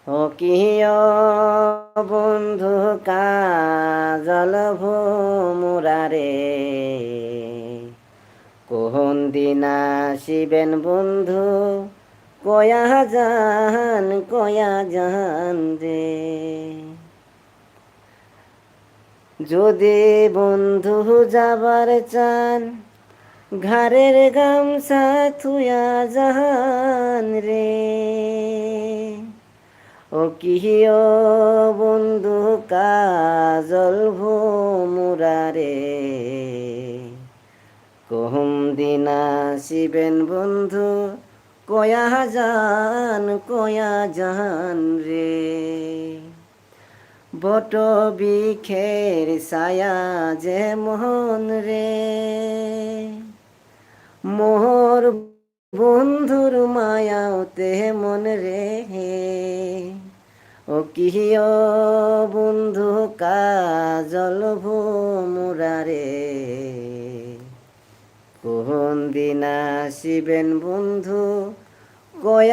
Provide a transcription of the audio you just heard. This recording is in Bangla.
ও কিয় বন্ধু কাজল ভোমুরারে কোন দিন আসিবেন বন্ধু কয়া জান রে যদি বন্ধু যাবার চান ঘরের গামছা থুয়া জাহান রে ও কিয় বন্ধু কাজল ভোমুরারে কহম দিন আসিবেন বন্ধু কয়া জান রে বট বিখের ছায়া যে মোহন রে মোহর বন্ধুর মায়াতে মন রে ও কিয় বন্ধু কাজল ভোমুরারে কোন দিন আসিবেন বন্ধু কয়া